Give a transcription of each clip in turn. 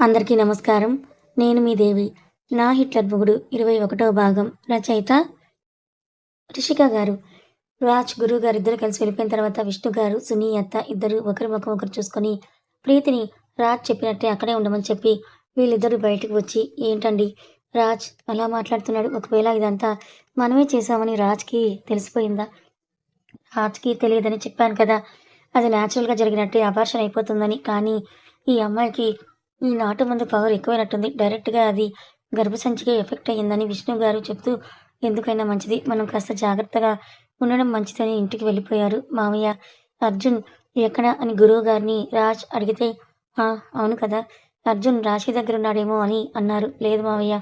అందరికీ నమస్కారం. నేను మీ దేవి. 'నా హిట్లర్ మొగుడు' 21వ భాగం. రచయిత రిషిక గారు. రాజ్, గురువు గారిద్దరూ కలిసి వెళ్ళిపోయిన తర్వాత విష్ణు గారు, సునీ అత్త ఇద్దరూ ఒకరి ముఖం ఒకరు చూసుకొని ప్రీతిని రాజ్ చెప్పినట్టే అక్కడే ఉండమని చెప్పి వీళ్ళిద్దరూ బయటకు వచ్చి, ఏంటండీ రాజ్ అలా మాట్లాడుతున్నాడు? ఒకవేళ ఇదంతా మనమే చేశామని రాజ్‌కి తెలిసిపోయిందా? రాజ్‌కి తెలియదని చెప్పాను కదా! అది న్యాచురల్‌గా జరిగినట్టే అబార్షన్ అయిపోతుందని. కానీ ఈ అమ్మాయికి ఈ నాటు మందు పవర్ ఎక్కువైనట్టుంది. డైరెక్ట్‌గా అది గర్భసంచికే ఎఫెక్ట్ అయ్యిందని విష్ణు గారు చెప్తూ, ఎందుకైనా మంచిది మనం కాస్త జాగ్రత్తగా ఉండడం మంచిదని ఇంటికి వెళ్ళిపోయారు. మామయ్య, అర్జున్ ఎక్కడ అని గురువు గారిని రాజ్ అడిగితే, ఆ! అవును కదా! అర్జున్ రాశి దగ్గరున్నాడేమో అని అన్నారు. లేదు మావయ్య,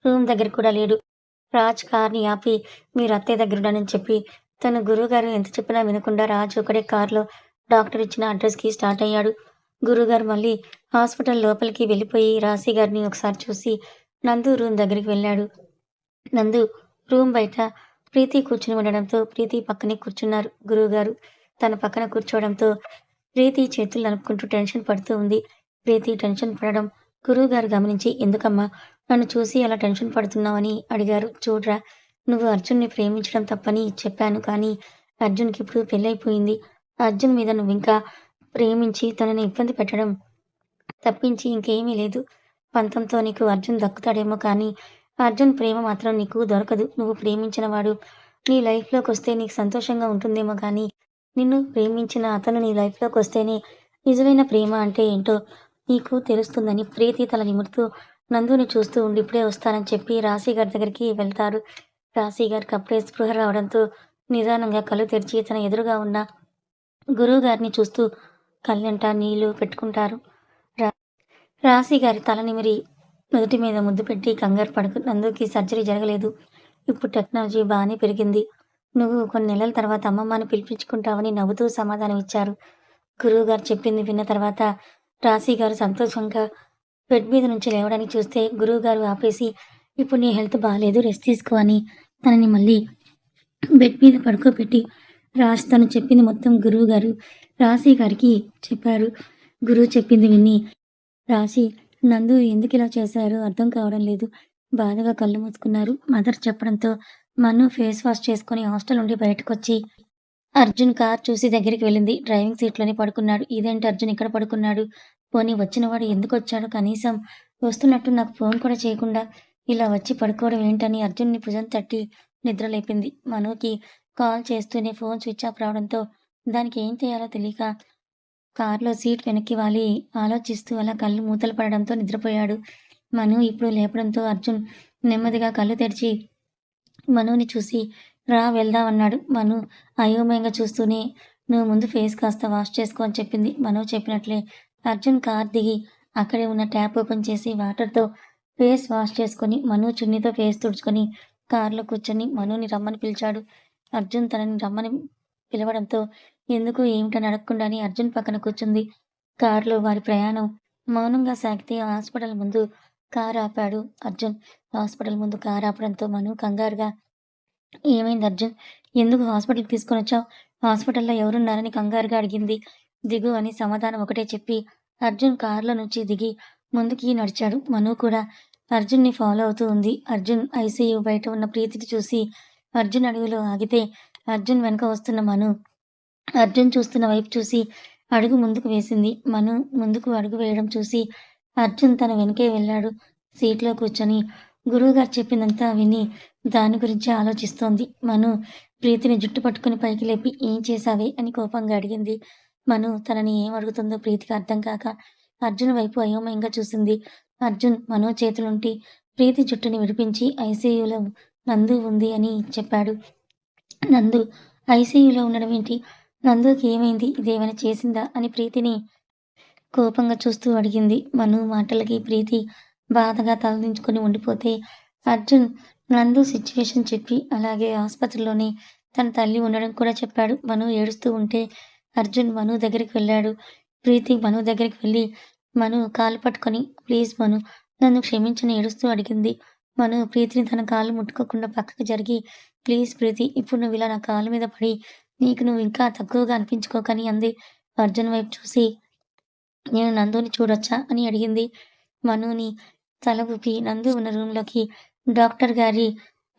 రూమ్ దగ్గర కూడా లేడు. రాజ్ కార్‌ని ఆపి మీరు అత్తయ్య దగ్గరున్నానని చెప్పి తను గురువుగారు ఎంత చెప్పినా వినకుండా రాజ్ ఒకడే కారులో డాక్టర్ ఇచ్చిన అడ్రస్‌కి స్టార్ట్ అయ్యాడు. గురువుగారు మళ్ళీ హాస్పిటల్ లోపలికి వెళ్ళిపోయి రాశి గారిని ఒకసారి చూసి నందు రూమ్ దగ్గరికి వెళ్ళాడు. నందు రూమ్ బయట ప్రీతి కూర్చుని ఉండడంతో ప్రీతి పక్కనే కూర్చున్నారు గురువుగారు. తన పక్కన కూర్చోవడంతో ప్రీతి చేతులు నలుపుకుంటూ టెన్షన్ పడుతూ ఉంది. ప్రీతి టెన్షన్ పడడం గురువుగారు గమనించి, ఎందుకమ్మా నన్ను చూసి అలా టెన్షన్ పడుతున్నావని అడిగారు. చూడరా, నువ్వు అర్జున్‌ని ప్రేమించడం తప్పని చెప్పాను. కానీ అర్జున్‌కి ఇప్పుడు పెళ్లయిపోయింది. అర్జున్ మీద నువ్వింకా ప్రేమించి తనని ఇబ్బంది పెట్టడం తప్పించి ఇంకేమీ లేదు. పంతంతో నీకు అర్జున్ దక్కుతాడేమో కానీ అర్జున్ ప్రేమ మాత్రం నీకు దొరకదు. నువ్వు ప్రేమించిన వాడు నీ లైఫ్‌లోకొస్తే నీకు సంతోషంగా ఉంటుందేమో కానీ నిన్ను ప్రేమించిన అతను నీ లైఫ్‌లోకొస్తేనే నిజమైన ప్రేమ అంటే ఏంటో నీకు తెలుస్తుందని ప్రీతి తల నిమురుతూ నందుని చూస్తూ ఉండి ఇప్పుడే వస్తానని చెప్పి రాశి గారి దగ్గరికి వెళ్తారు. రాశి గారికి అప్పుడే స్పృహ రావడంతో నిదానంగా కళ్ళు తెరిచి తన ఎదురుగా ఉన్న గురువుగారిని చూస్తూ కళ్ళంట నీళ్లు పెట్టుకుంటారు. రా రాశి గారి తల నిమిరి నుదుటి మీద ముద్దు పెట్టి, కంగారు పడకు, నందుకి సర్జరీ జరగలేదు. ఇప్పుడు టెక్నాలజీ బానే పెరిగింది. నువ్వు కొన్ని నెలల తర్వాత అమ్మమ్మని పిలిపించుకుంటావని నవ్వుతూ సమాధానం ఇచ్చారు. గురువుగారు చెప్పింది విన్న తర్వాత రాశి గారు సంతోషంగా బెడ్ మీద నుంచి లేవడానికి చూస్తే గురువుగారు ఆపేసి, ఇప్పుడు నీ హెల్త్ బాలేదు, రెస్ట్ తీసుకో అని తనని మళ్ళీ బెడ్ మీద పడుకోబెట్టి రాజ్ తను చెప్పింది మొత్తం గురువుగారు రాశి గారికి చెప్పారు. గురువు చెప్పింది విని రాశి, నందు ఎందుకిలా చేశారో అర్థం కావడం లేదు. బాధగా కళ్ళు మూసుకున్నారు. మదర్ చెప్పడంతో మను ఫేస్ వాష్ చేసుకొని హాస్టల్ నుండి బయటకొచ్చి అర్జున్ కార్ చూసి దగ్గరికి వెళ్ళింది. డ్రైవింగ్ సీట్‌లోనే పడుకున్నాడు. ఇదేంటి అర్జున్ ఇక్కడ పడుకున్నాడు? పోనీ వచ్చినవాడు ఎందుకొచ్చాడు? కనీసం వస్తున్నట్టు నాకు ఫోన్ కూడా చేయకుండా ఇలా వచ్చి పడుకోవడం ఏంటని అర్జున్‌ని భుజం తట్టి నిద్ర లేపింది. మనుకి కాల్ చేస్తూనే ఫోన్ స్విచ్ ఆఫ్ రావడంతో దానికి ఏం చేయాలో తెలియక కారులో సీట్ వెనక్కి వాలి ఆలోచిస్తూ అలా కళ్ళు మూతలు పడడంతో నిద్రపోయాడు. మను ఇప్పుడు లేపడంతో అర్జున్ నెమ్మదిగా కళ్ళు తెరిచి మనుని చూసి రా వెళ్దాం అన్నాడు. మను అయోమయంగా చూస్తూనే నువ్వు ముందు ఫేస్ కాస్త వాష్ చేసుకో అని చెప్పింది. మను చెప్పినట్లే అర్జున్ కార్ దిగి అక్కడే ఉన్న ట్యాప్ ఓపెన్ చేసి వాటర్‌తో ఫేస్ వాష్ చేసుకొని మను చున్నీతో ఫేస్ తుడుచుకొని కార్‌లో కూర్చొని మనుని రమ్మని పిలిచాడు. అర్జున్ తనని రమ్మని పిలవడంతో ఎందుకు ఏమిటని అడగకుండానే అర్జున్ పక్కన కూర్చుంది. కారులో వారి ప్రయాణం మౌనంగా సాగితే హాస్పిటల్ ముందు కారు ఆపాడు అర్జున్. హాస్పిటల్ ముందు కారు ఆపడంతో మను కంగారుగా, ఏమైంది అర్జున్? ఎందుకు హాస్పిటల్‌కి తీసుకొనొచ్చావు? హాస్పిటల్‌లో ఎవరున్నారని కంగారుగా అడిగింది. దిగు అని సమాధానం ఒకటే చెప్పి అర్జున్ కారులో నుంచి దిగి ముందుకి నడిచాడు. మను కూడా అర్జున్‌ని ఫాలో అవుతూ ఉంది. అర్జున్ ఐసీయూ బయట ఉన్న ప్రీతిని చూసి అర్జున్ అడుగులో ఆగితే అర్జున్ వెనక వస్తున్న మను అర్జున్ చూస్తున్న వైపు చూసి అడుగు ముందుకు వేసింది. మను ముందుకు అడుగు వేయడం చూసి అర్జున్ తన వెనకే వెళ్ళాడు. సీట్లో కూర్చొని గురువుగారు చెప్పిందంతా విని దాని గురించే ఆలోచిస్తోంది. మను ప్రీతిని జుట్టు పట్టుకుని పైకి లేపి ఏం చేశావే అని కోపంగా అడిగింది. మను తనని ఏం అడుగుతుందో ప్రీతికి అర్థం కాక అర్జున్ వైపు అయోమయంగా చూసింది. అర్జున్ మను చేతులుంటి ప్రీతి జుట్టుని విడిపించి ఐసీయూలో నందు ఉంది అని చెప్పాడు. నందు ఐసీయూలో ఉండడం ఏంటి? నందుకి ఏమైంది? ఇదేమైనా చేసిందా? అని ప్రీతిని కోపంగా చూస్తూ అడిగింది. మను మాటలకి ప్రీతి బాధగా తలదించుకొని ఉండిపోతే అర్జున్ నందు సిట్యుయేషన్ చెప్పి అలాగే ఆస్పత్రిలోనే తన తల్లి ఉండడం కూడా చెప్పాడు. మను ఏడుస్తూ ఉంటే అర్జున్ మను దగ్గరికి వెళ్ళాడు. ప్రీతి మను దగ్గరికి వెళ్ళి మను కాళ్ళు పట్టుకొని ప్లీజ్ మను నన్ను క్షమించని ఏడుస్తూ అడిగింది. మను ప్రీతిని తన కాళ్ళు ముట్టుకోకుండా పక్కకి జరిగి ప్లీజ్ ప్రీతి ఇప్పుడు నువ్వు ఇలా నా కాళ్ళ మీద పడి నీకు నువ్వు ఇంకా తక్కువగా అనిపించుకోకని అంది. అర్జున్ వైపు చూసి నేను నందుని చూడొచ్చా అని అడిగింది. మనుని తల ఊపి నందు ఉన్న రూమ్‌లోకి డాక్టర్ గారి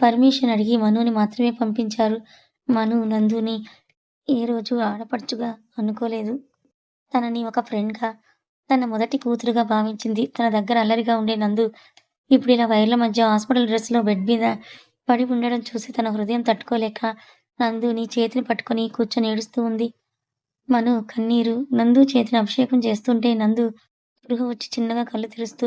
పర్మిషన్ అడిగి మనుని మాత్రమే పంపించారు. మను నందుని ఏ రోజు ఆడపడుచుగా అనుకోలేదు. తనని ఒక ఫ్రెండ్‌గా, తన మొదటి కూతురుగా భావించింది. తన దగ్గర అల్లరిగా ఉండే నందు ఇప్పుడు ఇలా వైర్ల మధ్య హాస్పిటల్ డ్రెస్‌లో బెడ్ మీద పడి ఉండడం చూసి తన హృదయం తట్టుకోలేక నందుని చేతిని పట్టుకొని కూర్చొని ఏడుస్తూ ఉంది. మను కన్నీరు నందు చేతిని అభిషేకం చేస్తుంటే నందు స్పృహ వచ్చి చిన్నగా కళ్ళు తెరుస్తూ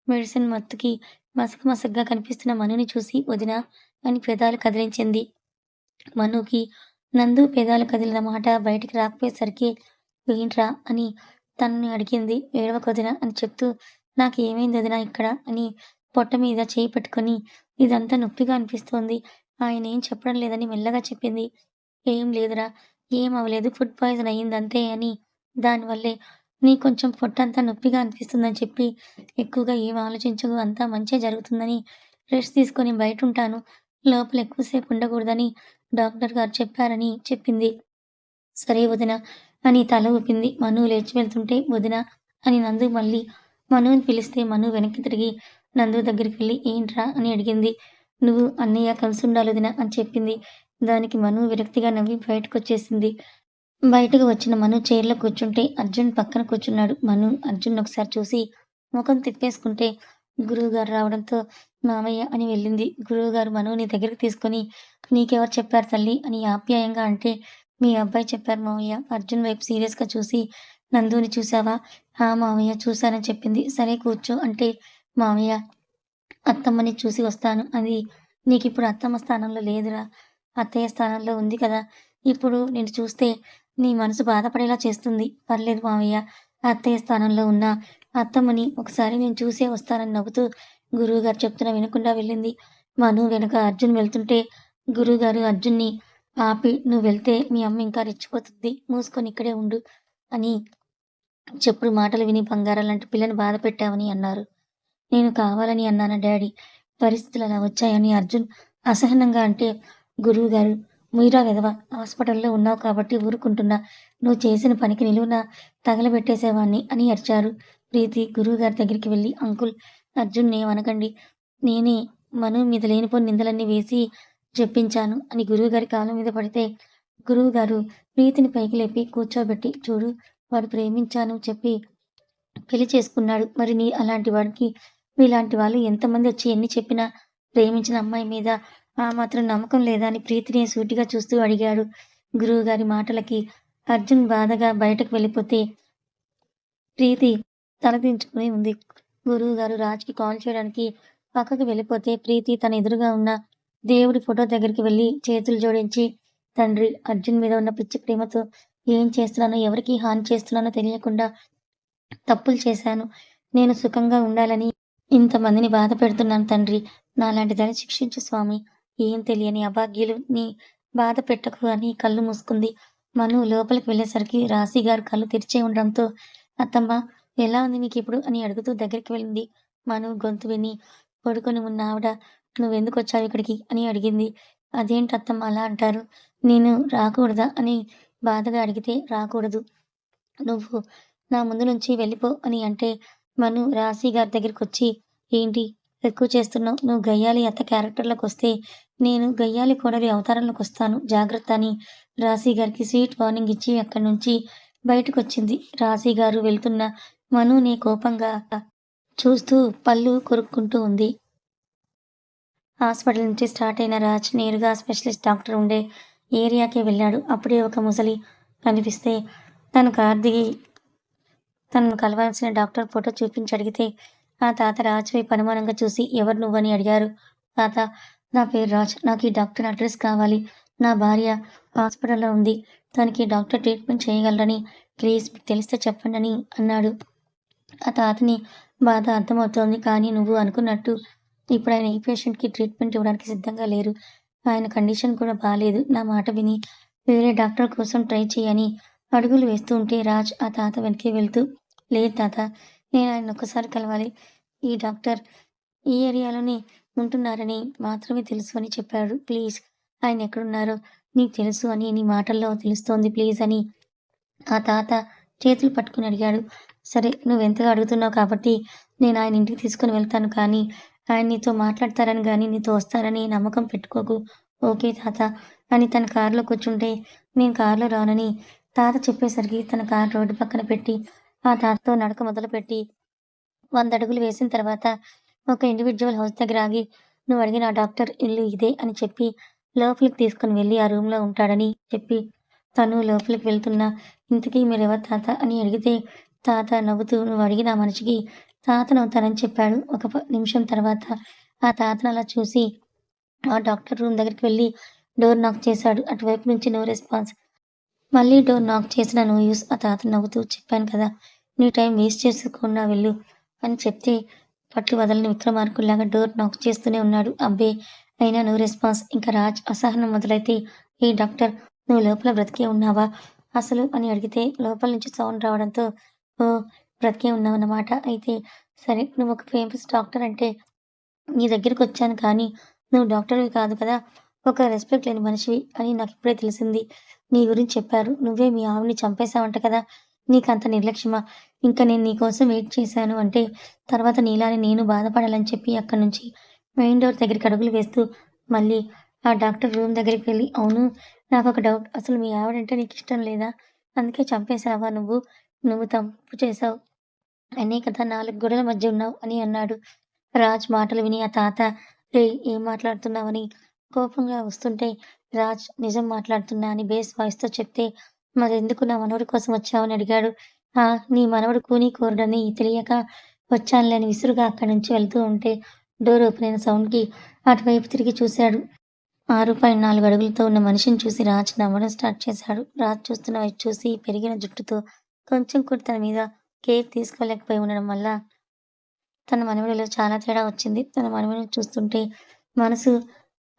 మెడిసిన్ మత్తుకి మసకగా కనిపిస్తున్న మనుని చూసి వదినా అని పెదాలు కదిలించింది. మనుకి నందు పెదాలు కదిలిన మాట బయటికి రాకపోయేసరికి ఏంట్రా అని తనని అడిగింది. ఏడవకొదినా అని చెప్తూ నాకేమైంది వదినా ఇక్కడ అని పొట్ట మీద చేయి పెట్టుకొని ఇదంతా నొప్పిగా అనిపిస్తోంది. ఆయనేం చెప్పడం లేదని మెల్లగా చెప్పింది. ఏం లేదురా ఏం అవ్వలేదు. ఫుడ్ పాయిజన్ అయిందంతే అని దానివల్లే నీకొంచెం పొట్టంతా నొప్పిగా అనిపిస్తుందని చెప్పి ఎక్కువగా ఏం ఆలోచించకు అంతా మంచే జరుగుతుందని రెస్ట్ తీసుకొని బయటుంటాను. లోపల ఎక్కువ సేపు ఉండకూడదని డాక్టర్ గారు చెప్పారని చెప్పింది. సరే వదినా అని తల ఊపింది. మను లేచి వెళ్తుంటే వదినా అని నందు మళ్ళీ మనుని పిలిస్తే మను వెనక్కి తిరిగి నందు దగ్గరికి వెళ్లి ఏంట్రా అని అడిగింది. నువ్వు అన్నయ్య కలిసుండాలి వదినా అని చెప్పింది. దానికి మను విరక్తిగా నవ్వి బయటకొచ్చేసింది. బయటకు వచ్చిన మను చైర్‌లో కూర్చుంటే అర్జున్ పక్కన కూర్చున్నాడు. మను అర్జున్‌ని ఒకసారి చూసి ముఖం తిప్పేసుకుంటే గురువుగారు రావడంతో మామయ్య అని వెళ్ళింది. గురువుగారు మనుని దగ్గరికి తీసుకొని నీకెవరు చెప్పారు తల్లి అని ఆప్యాయంగా అంటే మీ అబ్బాయి చెప్పారు మావయ్య. అర్జున్ వైపు సీరియస్‌గా చూసి నందుని చూసావా? ఆ మావయ్య చూశానని చెప్పింది. సరే కూర్చో అంటే మావయ్య అత్తమ్మని చూసి వస్తాను. అది నీకిప్పుడు అత్తమ్మ స్థానంలో లేదురా. అత్తయ్య స్థానంలో ఉంది కదా! ఇప్పుడు నిన్ను చూస్తే నీ మనసు బాధపడేలా చేస్తుంది. పర్లేదు మావయ్య. అత్తయ్య స్థానంలో ఉన్న అత్తమ్మని ఒకసారి నేను చూసే వస్తానని నవ్వుతూ గురువుగారు చెప్తున్నా వినకుండా వెళ్ళింది. మను వెనక అర్జున్ వెళ్తుంటే గురువుగారు అర్జున్‌ని ఆపి "నువ్వు వెళ్తే మీ అమ్మ ఇంకా రెచ్చిపోతుంది. మూసుకొని ఇక్కడే ఉండు" అని చెప్పుడు మాటలు విని బంగారం లాంటి పిల్లని బాధ పెట్టావని అన్నారు. నేను కావాలని అన్నానా డాడీ? పరిస్థితులు అలా వచ్చాయని అర్జున్ అసహనంగా అంటే, గురువుగారు మీరా వెధవ హాస్పిటల్‌లో ఉన్నావు కాబట్టి ఊరుకుంటున్నా. నువ్వు చేసిన పనికి నిలువునా తగలబెట్టేసేవాడిని అని అరిచారు. ప్రీతి గురువుగారి దగ్గరికి వెళ్లి అంకుల్ అర్జున్‌ని ఏమనకండి. నేనే మను మీద లేనిపోని నిందలన్నీ వేసి చెప్పించాను అని గురువుగారి కాళ్ళ మీద పడితే, గురువుగారు ప్రీతిని పైకి లేపి కూర్చోబెట్టి చూడు వాడు ప్రేమించాను చెప్పి పెళ్లి చేసుకున్నాడు. మరి అలాంటి వాడికి మీలాంటి వాళ్ళు ఎంతమంది వచ్చి ఎన్ని చెప్పినా ప్రేమించిన అమ్మాయి మీద ఆ మాత్రం నమ్మకం లేదా అని ప్రీతిని సూటిగా చూస్తూ అడిగాడు. గురువుగారి మాటలకి అర్జున్ బాధగా బయటకు వెళ్ళిపోతే ప్రీతి తలదించుకుని ఉంది. గురువుగారు రాజ్‌కి కాల్ చేయడానికి పక్కకి వెళ్ళిపోతే ప్రీతి తన ఎదురుగా ఉన్న దేవుడి ఫోటో దగ్గరికి వెళ్లి చేతులు జోడించి తండ్రి అర్జున్ మీద ఉన్న పిచ్చి ప్రేమతో ఏం చేస్తున్నానో, ఎవరికి హాని చేస్తున్నానో తెలియకుండా తప్పులు చేశాను. నేను సుఖంగా ఉండాలని ఇంతమందిని బాధ పెడుతున్నాను తండ్రి. నాలాంటి దాన్ని శిక్షించు స్వామి. ఏం తెలియని అభాగ్యులని బాధ పెట్టకు అని కళ్ళు మూసుకుంది. మను లోపలికి వెళ్ళేసరికి రాశిగారు కళ్ళు తెరిచే ఉండడంతో అత్తమ్మ ఎలా ఉంది మీకిప్పుడు అని అడుగుతూ దగ్గరికి వెళ్ళింది. మను గొంతు విని పడుకొని ఉన్న ఆవిడ నువ్వెందుకొచ్చావు ఇక్కడికి అని అడిగింది. అదేంటి అత్తమ్మ అలా అంటారు? నేను రాకూడదా అని బాధగా అడిగితే రాకూడదు. నువ్వు నా ముందు నుంచి వెళ్ళిపో అని అంటే మను రాశి గారి దగ్గరికొచ్చి ఏంటి ఎక్కువ చేస్తున్నావు? నువ్వు గయ్యాళి అత్త క్యారెక్టర్‌లోకొస్తే నేను గయ్యాళి కోడలి అవతారంలోకొస్తాను జాగ్రత్త అని రాశి గారికి స్వీట్ వార్నింగ్ ఇచ్చి అక్కడి నుంచి బయటకొచ్చింది. రాశి గారు వెళ్తున్న మనుని కోపంగా చూస్తూ పళ్ళు కొరుక్కుంటూ ఉంది. హాస్పిటల్ నుంచి స్టార్ట్ అయిన రాజ్ నేరుగా స్పెషలిస్ట్ డాక్టర్ ఉండే ఏరియాకే వెళ్ళాడు. అప్పుడే ఒక ముసలి కనిపిస్తే తను కారు దిగి తనను కలవాల్సిన డాక్టర్ ఫోటో చూపించి అడిగితే ఆ తాత రాజ్ వైపు అనుమానంగా చూసి ఎవరు నువ్వని అడిగారు. తాత నా పేరు రాజ్. నాకు ఈ డాక్టర్ అడ్రస్ కావాలి. నా భార్య హాస్పిటల్‌లో ఉంది. తనకి డాక్టర్ ట్రీట్మెంట్ చేయగలరని ప్లీజ్ మీకు తెలిస్తే చెప్పండి అని అన్నాడు. ఆ తాతని బాధ అర్థమవుతోంది. కానీ నువ్వు అనుకున్నట్టు ఇప్పుడాయన ఈ పేషెంట్‌కి ట్రీట్మెంట్ ఇవ్వడానికి సిద్ధంగా లేరు. ఆయన కండిషన్ కూడా బాలేదు. నా మాట విని వేరే డాక్టర్ కోసం ట్రై చెయ్యి అని అడుగులు వేస్తూ ఉంటే రాజ్ ఆ తాత వెనకే వెళ్తూ లేదు తాత నేను ఆయన్ని ఒక్కసారి కలవాలి. ఈ డాక్టర్ ఈ ఏరియాలోనే ఉంటున్నారని మాత్రమే తెలుసు అని చెప్పాడు. ప్లీజ్ ఆయన ఎక్కడున్నారో నీకు తెలుసు అని నీ మాటల్లో తెలుస్తోంది ప్లీజ్ అని ఆ తాత చేతులు పట్టుకొని అడిగాడు. సరే నువ్వెంతగా అడుగుతున్నావు కాబట్టి నేను ఆయన ఇంటికి తీసుకొని వెళ్తాను. కానీ ఆయన నీతో మాట్లాడతారని గాని, నీతో వస్తారని నమ్మకం పెట్టుకోకు. ఓకే తాత అని తన కారులో కూర్చుంటే, నేను కారులో రానని తాత చెప్పేసరికి తన కారు రోడ్డు పక్కన పెట్టి, ఆ తాతతో నడక మొదలుపెట్టి 100 అడుగులు వేసిన తర్వాత ఒక ఇండివిడ్యువల్ హౌస్ దగ్గర ఆగి, "నువ్వడిగిన ఆ డాక్టర్ ఇల్లు ఇదే" అని చెప్పి లోపలికి తీసుకొని వెళ్లి ఆ రూమ్‌లో ఉంటాడని చెప్పి, తను లోపలికి వెళ్తున్నా, "ఇంతకీ మీరెవరు తాత" అని అడిగితే, తాత నవ్వుతూ "నువ్వడిగిన ఆ మనిషికి తాతనవుతానని" చెప్పాడు. ఒక నిమిషం తర్వాత ఆ తాతనలా చూసి ఆ డాక్టర్ రూమ్ దగ్గరికి వెళ్లి డోర్ నాక్ చేశాడు. అటువైపు నుంచి నో రెస్పాన్స్. మళ్ళీ డోర్ నాక్ చేసినా నో యూజ్. ఆ తాత నవ్వుతూ "చెప్పాను కదా! నీ టైం వేస్ట్ చేసుకోకుండా వెళ్ళు" అని చెప్తే పట్లు వదలని విక్రమార్కుడిలాగా డోర్ నాక్ చేస్తూనే ఉన్నాడు. అబ్బే! అయినా నో రెస్పాన్స్. ఇంక రాజ్ అసహనం మొదలైతే "ఏ డాక్టర్! నువ్వు లోపల బ్రతికే ఉన్నావా అసలు" అని అడిగితే లోపల నుంచి సౌండ్ రావడంతో "ఓహ్! బ్రతికే ఉన్నావన్నమాట. అయితే సరే నువ్వొక ఫేమస్ డాక్టర్ అంటే నీ దగ్గరికొచ్చాను కానీ, నువ్వు డాక్టర్‌వి కాదు కదా! ఒక రెస్పెక్ట్ లేని మనిషివి అని నాకిప్పుడే తెలిసింది. నీ గురించి చెప్పారు. నువ్వే మీ ఆవిడని చంపేశావంట కదా! నీకంత నిర్లక్ష్యమా? ఇంక నేను నీ కోసం వెయిట్ చేశాను అంటే, తర్వాత నీలానే నేను బాధపడాలని చెప్పి అక్కడి నుంచి మెయిన్ డోర్ దగ్గరికి అడుగులు వేస్తూ, మళ్ళీ ఆ డాక్టర్ రూమ్ దగ్గరికి వెళ్లి, అవును నాకొక డౌట్. అసలు మీ ఆవిడంటే నీకిష్టం లేదా? అందుకే చంపేశావా నువ్వు? నువ్వు తప్పు చేశావు. అనే కదా 4 గోడల మధ్య ఉన్నావు అని అన్నాడు. రాజ్ మాటలు విని ఆ తాత "రేయ్! ఏం మాట్లాడుతున్నావని" కోపంగా వస్తుంటే, రాజ్ నిజం మాట్లాడుతున్నా అని బేస్ వాయిస్‌తో చెప్తే, మరెందుకు నా మనవడి కోసం వచ్చావని అడిగాడు. ఆ! నీ మనవడు కూనీ కోరడని తెలియక వచ్చానులే అని విసురుగా అక్కడి నుంచి వెళ్తూ ఉంటే, డోర్ ఓపెన్ అయిన సౌండ్‌కి అటువైపు తిరిగి చూశాడు. 6.4 అడుగులతో ఉన్న మనిషిని చూసి రాజ్ నవ్వడం స్టార్ట్ చేశాడు. రాజ్ చూస్తున్న వైపు చూసి పెరిగిన జుట్టుతో కొంచెం కూడా తన మీద కేర్ తీసుకోలేకపోయి ఉండడం వల్ల తన మనవడిలో చాలా తేడా వచ్చింది. తన మనవడిని చూస్తుంటే మనసు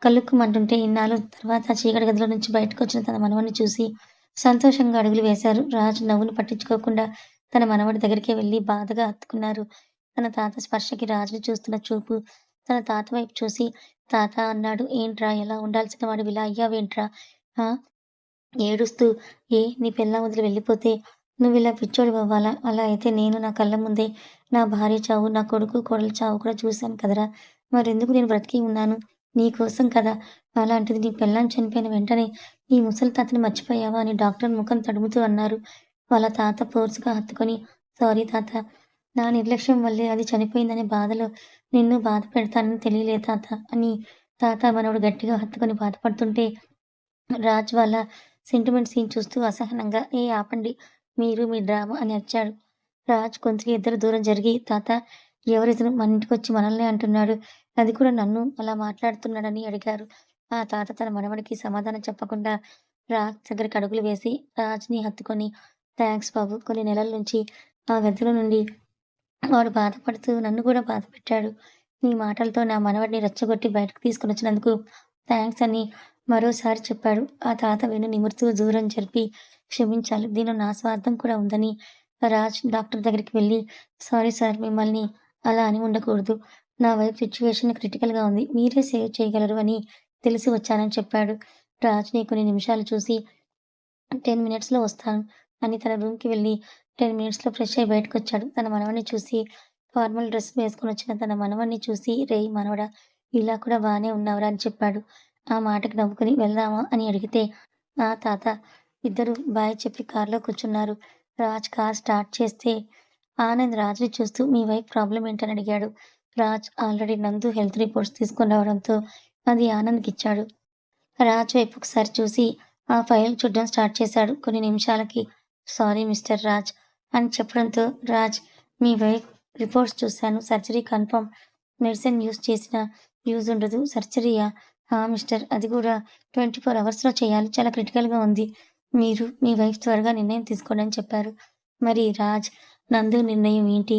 కలుక్కుమంటుంటే ఇన్నాళ్ళ తర్వాత చీకటి గదిలో నుంచి బయటకొచ్చిన తన మనవడిని చూసి సంతోషంగా అడుగులు వేశారు. రాజు నవ్వును పట్టించుకోకుండా తన మనవడి దగ్గరికే వెళ్లి బాధగా హత్తుకున్నారు. తన తాత స్పర్శకి రాజుని చూస్తున్న చూపు తన తాత వైపు చూసి తాత అన్నాడు. ఏంట్రా ఎలా ఉండాల్సిన వాడివి ఇలా అయ్యావేంట్రా? ఆ! ఏడుస్తూ నీ పెళ్ళాం వదిలి వెళ్ళిపోతే నువ్విలా పిచ్చోడివవ్వాలా? అలా అయితే నేను నా కళ్ళ ముందే నా భార్య చావు, నా కొడుకు, కోడలు చావు కూడా చూశాను కదరా! మరెందుకు నేను బ్రతికి ఉన్నాను? నీ కోసం కదా! అలాంటిది నీ పెళ్ళాం చనిపోయిన వెంటనే ఈ ముసలి తాతని మర్చిపోయావా? అని డాక్టర్ ముఖం తడుముతూ అన్నారు. వాళ్ళ తాత ఫోర్స్‌గా హత్తుకొని సారీ తాత. నా నిర్లక్ష్యం వల్లే అది చనిపోయిందనే బాధలో నిన్ను బాధ పెడతానని తెలియలేదు తాత అని తాత మనవడు గట్టిగా హత్తుకొని బాధపడుతుంటే రాజ్ వాళ్ళ సెంటిమెంట్ సీన్ చూస్తూ అసహనంగా ఆపండి మీరు మీ డ్రామా అని అరిచాడు. రాజ్ గొంతుకి ఇద్దరు దూరం జరిగి తాత ఎవరితను మన ఇంటికొచ్చి మనల్నే అంటున్నాడు. అది కూడా నన్ను అలా మాట్లాడుతున్నాడని అడిగారు. ఆ తాత తన మనవడికి సమాధానం చెప్పకుండా రాజ్ దగ్గరికి అడుగులు వేసి రాజ్‌ని హత్తుకొని థాంక్స్ బాబు. కొన్ని నెలల నుంచి ఆ గదిలో నుండి వాడు బాధపడుతూ నన్ను కూడా బాధపెట్టాడు. నీ మాటలతో నా మనవడిని రెచ్చగొట్టి బయటకు తీసుకొనొచ్చినందుకు థాంక్స్ అని మరోసారి చెప్పాడు. ఆ తాత వెన్ను నిమురుతూ దూరం జరిపి క్షమించాలి. దీనిలో నా స్వార్థం కూడా ఉందని రాజ్ డాక్టర్ దగ్గరికి వెళ్లి సారీ సార్ మిమ్మల్ని అలా అని ఉండకూడదు. నా వైఫ్ సిట్యుయేషన్ క్రిటికల్‌గా ఉంది. మీరే సేవ్ చేయగలరు అని తెలిసి వచ్చానని చెప్పాడు. రాజ్‌ని కొన్ని నిమిషాలు చూసి 10 మినిట్స్‌లో వస్తాను అని తన రూమ్‌కి వెళ్లి 10 మినిట్స్‌లో ఫ్రెష్ అయ్యి బయటకొచ్చాడు. తన మనవడిని చూసి ఫార్మల్ డ్రెస్ వేసుకొనొచ్చిన తన మనవడిని చూసి రేయ్ మనవడా! ఇలా కూడా బానే ఉన్నావురా అని చెప్పాడు. ఆ మాటకి నవ్వుకొని వెళ్దామా అని అడిగితే ఆ తాత ఇద్దరూ బాయ్ చెప్పి కార్‌లో కూర్చున్నారు. రాజ్ కార్ స్టార్ట్ చేస్తే ఆనంద్ రాజ్‌ని చూస్తూ మీ వైఫ్ ప్రాబ్లమ్ ఏంటని అడిగాడు. రాజ్ ఆల్రెడీ నందు హెల్త్ రిపోర్ట్స్ తీసుకొని రావడంతో అది ఆనంద్‌కిచ్చాడు. రాజ్ వైపు ఒకసారి చూసి ఆ ఫైల్ చూడ్డం స్టార్ట్ చేశాడు. కొన్ని నిమిషాలకి సారీ మిస్టర్ రాజ్ అని చెప్పడంతో రాజ్ మీ వైఫ్ రిపోర్ట్స్ చూశాను. Surgery confirm. మెడిసిన్ యూజ్ చేసినా యూజ్ ఉండదు. సర్జరీయా? మిస్టర్ అది కూడా 24 అవర్స్‌లో చేయాలి. చాలా క్రిటికల్‌గా ఉంది. మీరు మీ వైఫ్ త్వరగా నిర్ణయం తీసుకోండి అని చెప్పారు. మరి రాజ్, నందు నిర్ణయం ఏంటి?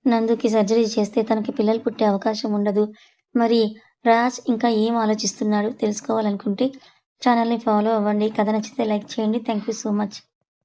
నందుకి సర్జరీ చేస్తే తనకి పిల్లలు పుట్టే అవకాశం ఉండదు. మరి రాజ్ ఇంకా ఏం ఆలోచిస్తున్నాడు తెలుసుకోవాలనుకుంటే ఛానల్‌ని ఫాలో అవ్వండి. కథ నచ్చితే లైక్ చేయండి. Thank you so much.